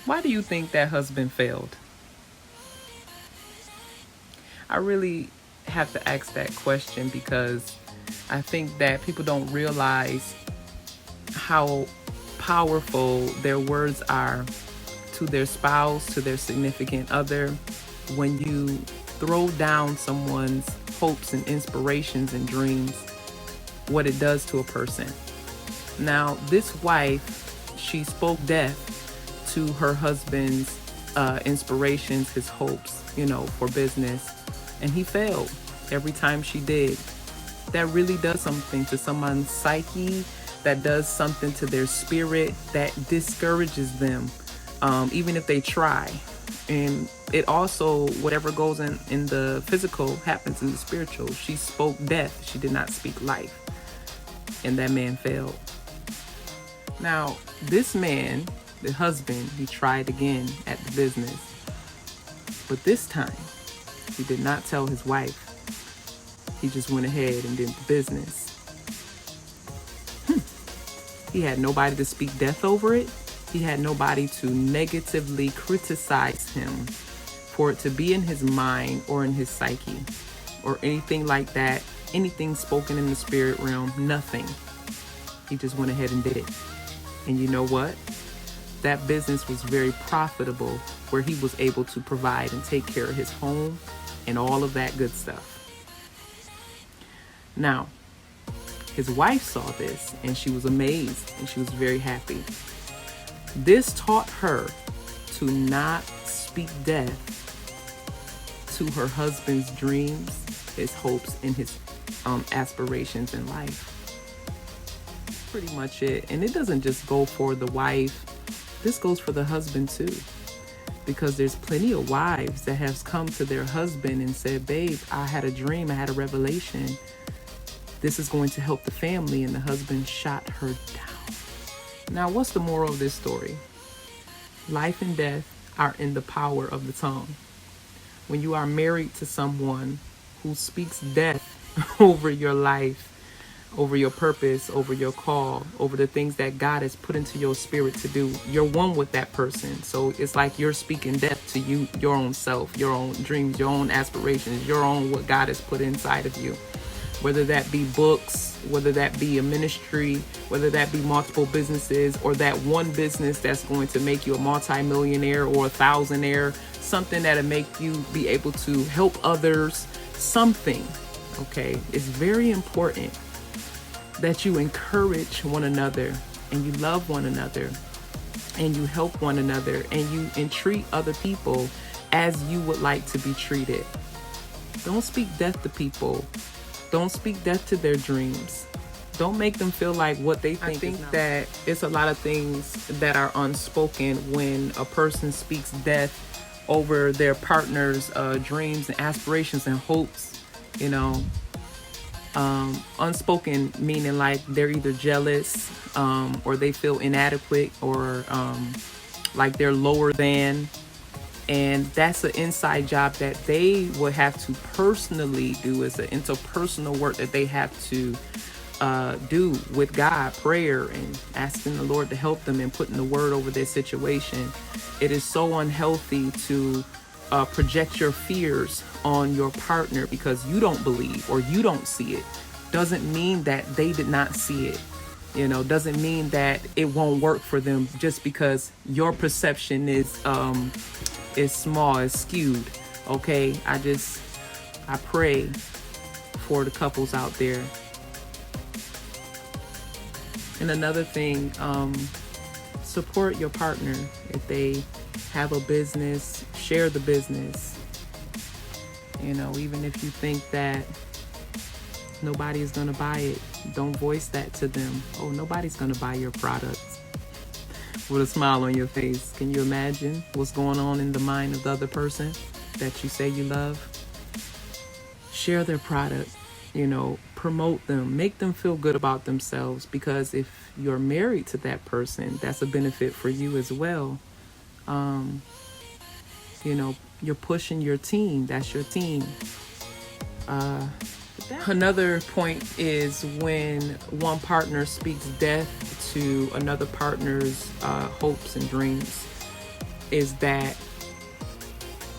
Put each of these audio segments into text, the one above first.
Why do you think that husband failed? I really have to ask that question because I think that people don't realize how powerful their words are to their spouse, to their significant other. When you throw down someone's hopes and inspirations and dreams, what it does to a person. Now, this wife, she spoke death to her husband's inspirations, his hopes, for business, and he failed every time she did. That really does something to someone's psyche, that does something to their spirit, that discourages them, even if they try. And it also, whatever goes in the physical happens in the spiritual. She spoke death, she did not speak life. And that man failed. Now, this man, the husband, he tried again at the business. But this time, he did not tell his wife. He just went ahead and did the business. He had nobody to speak death over it. He had nobody to negatively criticize him for it to be in his mind or in his psyche or anything like that. Anything spoken in the spirit realm, nothing. He just went ahead and did it. And you know what? That business was very profitable, where he was able to provide and take care of his home and all of that good stuff. Now, his wife saw this and she was amazed and she was very happy. This taught her to not speak death to her husband's dreams, his hopes, and his aspirations in life. Pretty much it. And it doesn't just go for the wife. This goes for the husband too. Because there's plenty of wives that have come to their husband and said, babe, I had a dream, I had a revelation. This is going to help the family. And the husband shot her down. Now, what's the moral of this story? Life and death are in the power of the tongue. When you are married to someone who speaks death over your life, over your purpose, over your call, over the things that God has put into your spirit to do, you're one with that person. So it's like you're speaking death to you, your own self, your own dreams, your own aspirations, your own what God has put inside of you. Whether that be books, whether that be a ministry, whether that be multiple businesses, or that one business that's going to make you a multimillionaire or a thousandaire, something that'll make you be able to help others, something, okay? It's very important that you encourage one another and you love one another and you help one another and you entreat other people as you would like to be treated. Don't speak death to people. Don't speak death to their dreams. Don't make them feel like what they think. I think that it's a lot of things that are unspoken when a person speaks death over their partner's dreams and aspirations and hopes, unspoken meaning like they're either jealous or they feel inadequate or like they're lower than. And that's an inside job that they will have to personally do. It's an interpersonal work that they have to do with God, prayer, and asking the Lord to help them and putting the word over their situation. It is so unhealthy to project your fears on your partner because you don't believe or you don't see it. Doesn't mean that they did not see it. Doesn't mean that it won't work for them just because your perception is small, is skewed. Okay, I pray for the couples out there. And another thing, support your partner. If they have a business, share the business. Even if you think that nobody is going to buy it, don't voice that to them. Oh, nobody's going to buy your products. With a smile on your face. Can you imagine what's going on in the mind of the other person that you say you love? Share their product, promote them, make them feel good about themselves, because if you're married to that person, that's a benefit for you as well. You're pushing your team. That's your team. Another point is when one partner speaks death to another partner's hopes and dreams. is that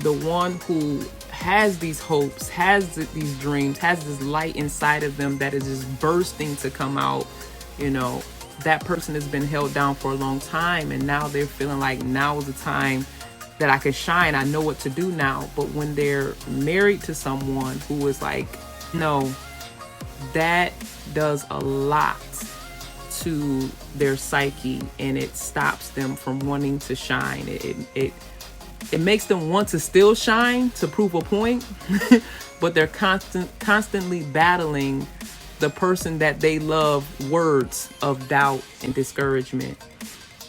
the one who has these hopes, has these dreams, has this light inside of them that is just bursting to come out, you know, that person has been held down for a long time, and now they're feeling like now is the time that I can shine. I know what to do now. But when they're married to someone who is like, no, that does a lot to their psyche, and it stops them from wanting to shine. It makes them want to still shine to prove a point, but they're constantly battling the person that they love, words of doubt and discouragement.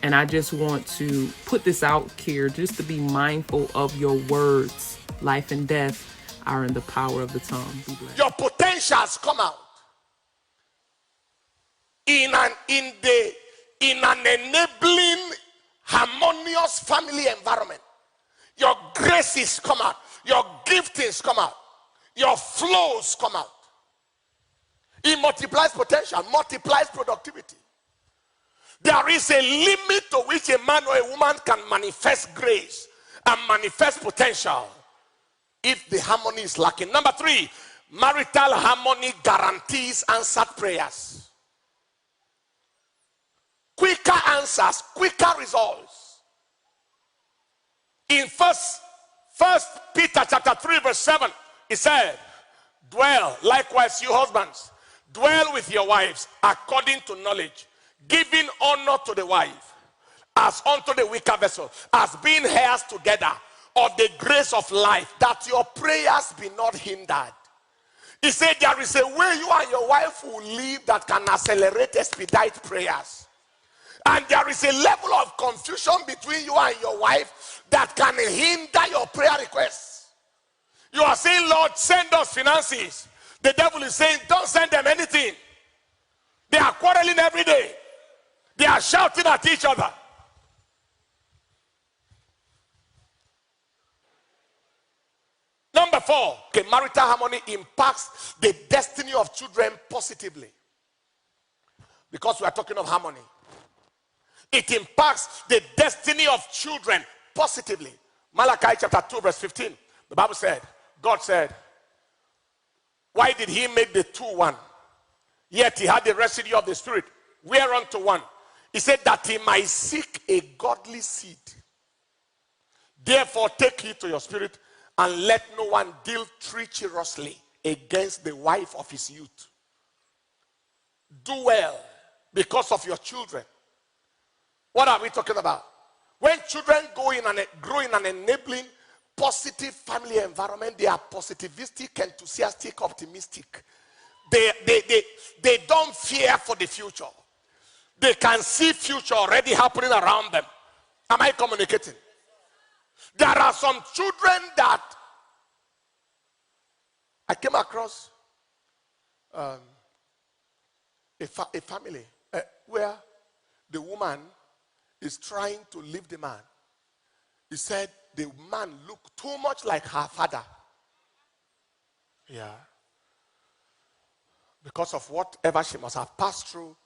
And I just want to put this out here, just to be mindful of your words. Life and death are in the power of the tongue. Be blessed. Your potentials come out in an enabling, harmonious family environment. Your graces come out. Your giftings come out. Your flows come out. It multiplies potential, multiplies productivity. There is a limit to which a man or a woman can manifest grace and manifest potential if the harmony is lacking. Number 3, marital harmony guarantees answered prayers. Quicker answers, quicker results. In First Peter chapter 3 verse 7, it said, dwell, likewise you husbands, dwell with your wives according to knowledge, giving honor to the wife as unto the weaker vessel, as being heirs together of the grace of life, that your prayers be not hindered. He said there is a way you and your wife will live that can accelerate, expedite prayers. And there is a level of confusion between you and your wife that can hinder your prayer requests. You are saying, Lord, send us finances. The devil is saying, don't send them anything. They are quarreling every day. They are shouting at each other. Number 4, okay, marital harmony impacts the destiny of children positively. Because we are talking of harmony. It impacts the destiny of children positively. Malachi chapter 2 verse 15. The Bible said, God said, why did he make the two one? Yet he had the residue of the spirit. Whereunto one? He said that he might seek a godly seed. Therefore take heed to your spirit, and let no one deal treacherously against the wife of his youth. Do well because of your children. What are we talking about? When children grow in an enabling, positive family environment, they are positivistic, enthusiastic, optimistic. They don't fear for the future. They can see future already happening around them. Am I communicating? There are some children that I came across a family where the woman is trying to leave the man. He said the man looked too much like her father. Yeah. Because of whatever she must have passed through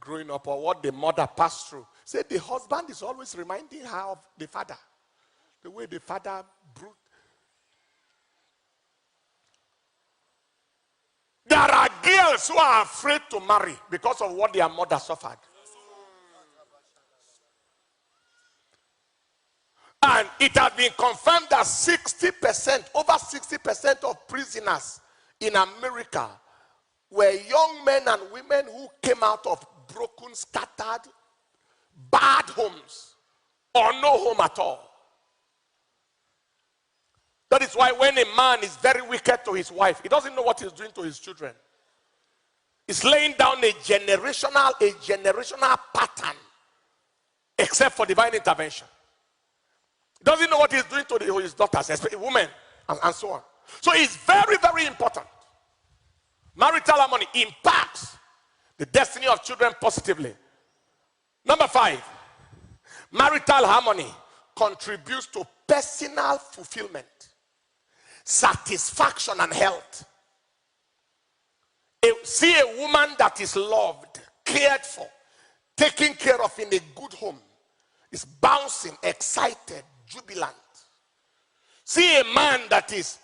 growing up, or what the mother passed through. Said the husband is always reminding her of the father. The way the father brute. There are girls who are afraid to marry because of what their mother suffered. And it has been confirmed that 60%, over 60% of prisoners in America were young men and women who came out of broken, scattered, bad homes, or no home at all. That is why when a man is very wicked to his wife, he doesn't know what he's doing to his children. He's laying down a generational pattern, except for divine intervention. He doesn't know what he's doing to his daughters, especially women, and so on. So it's very, very important. Marital harmony impacts the destiny of children positively. Number 5, marital harmony contributes to personal fulfillment, satisfaction, and health. See a woman that is loved, cared for, taken care of in a good home, is bouncing, excited, jubilant. See a man that is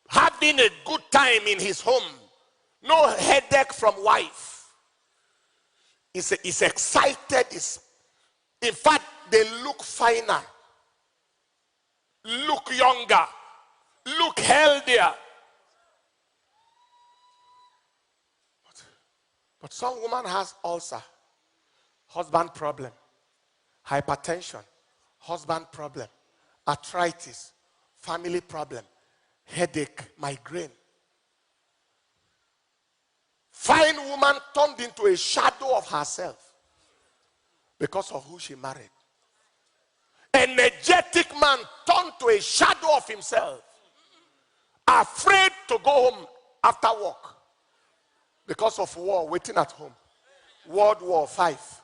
having a good time in his home, no headache from wife. He's excited. In fact, they look finer, look younger, look healthier. But some woman has ulcer, husband problem, hypertension, husband problem, arthritis, family problem, headache, migraine. Fine woman turned into a shadow of herself because of who she married. Energetic man turned to a shadow of himself, afraid to go home after work because of war waiting at home. World War 5.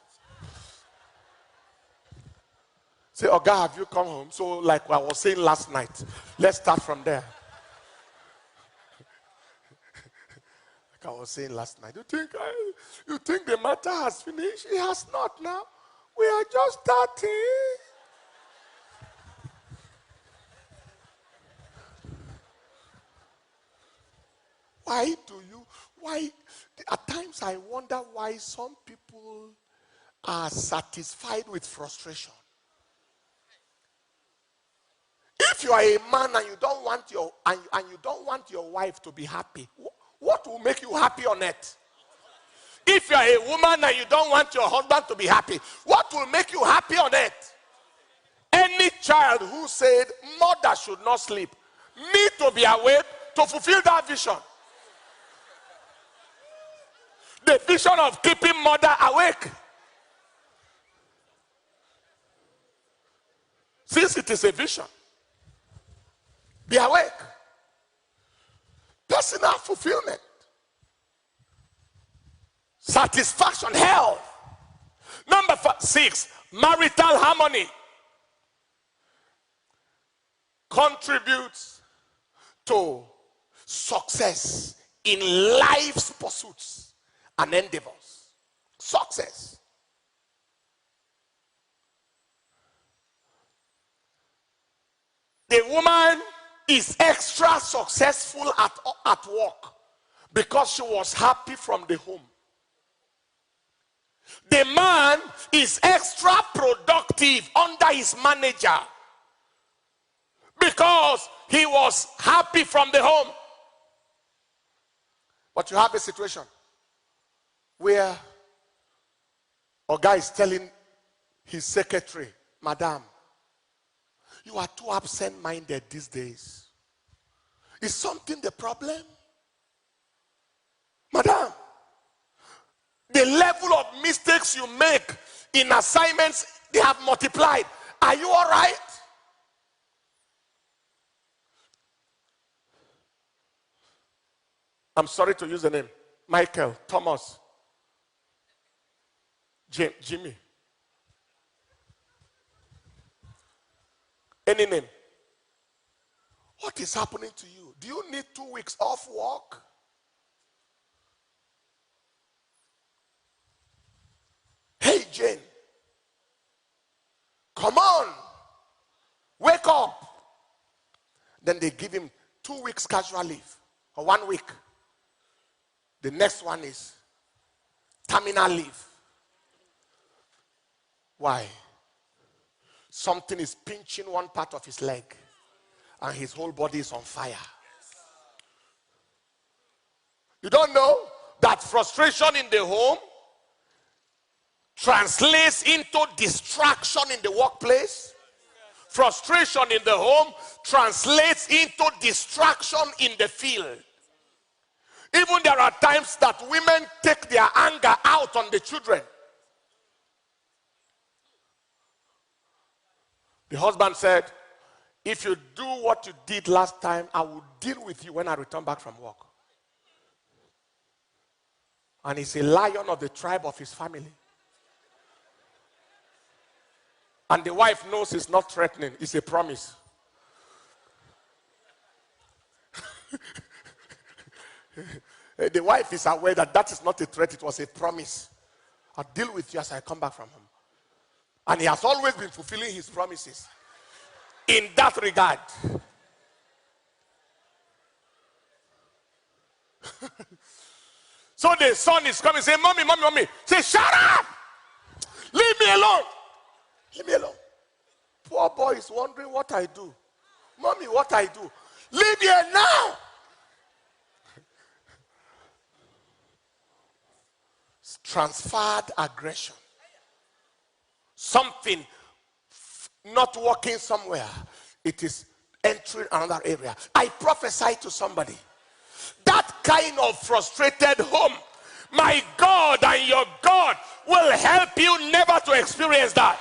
Say, oh God, have you come home? So like I was saying last night, let's start from there. Like I was saying last night, you think the matter has finished? It has not now. We are just starting. Why, at times I wonder why some people are satisfied with frustration. If you are a man and you don't want your wife to be happy, what will make you happy on earth? If you are a woman and you don't want your husband to be happy, what will make you happy on earth? Any child who said mother should not sleep need to be awake to fulfill that vision. The vision of keeping mother awake. Since it is a vision, be awake. Personal fulfillment. Satisfaction, health. Number 6, marital harmony. Contributes to success in life's pursuits and endeavors. Success. The woman is extra successful at work because she was happy from the home. The man is extra productive under his manager because he was happy from the home. But you have a situation where a guy is telling his secretary, Madam, you are too absent-minded these days. Is something the problem? Madam, the level of mistakes you make in assignments, they have multiplied. Are you all right? I'm sorry to use the name. Michael, Thomas, Jimmy. Any name. What is happening to you? Do you need 2 weeks off work? Hey, Jane. Come on. Wake up. Then they give him 2 weeks casual leave or 1 week. The next one is terminal leave. Why? Something is pinching one part of his leg and his whole body is on fire. You don't know that frustration in the home translates into distraction in the workplace? Frustration in the home translates into distraction in the field. Even there are times that women take their anger out on the children. The husband said, if you do what you did last time, I will deal with you when I return back from work. And he's a lion of the tribe of his family. And the wife knows it's not threatening, it's a promise. The wife is aware that that is not a threat, it was a promise. I'll deal with you as I come back from home. And he has always been fulfilling his promises in that regard. So the son is coming, saying, Mommy, Mommy, Mommy. Say, shut up! Leave me alone. Leave me alone. Poor boy is wondering what I do. Mommy, what I do. Leave here now. It's transferred aggression. Something not working somewhere. It is entering another area. I prophesy to somebody. That kind of frustrated home, my God and your God will help you never to experience that.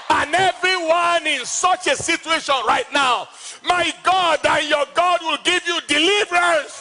And everyone in such a situation right now, my God and your God will give you deliverance.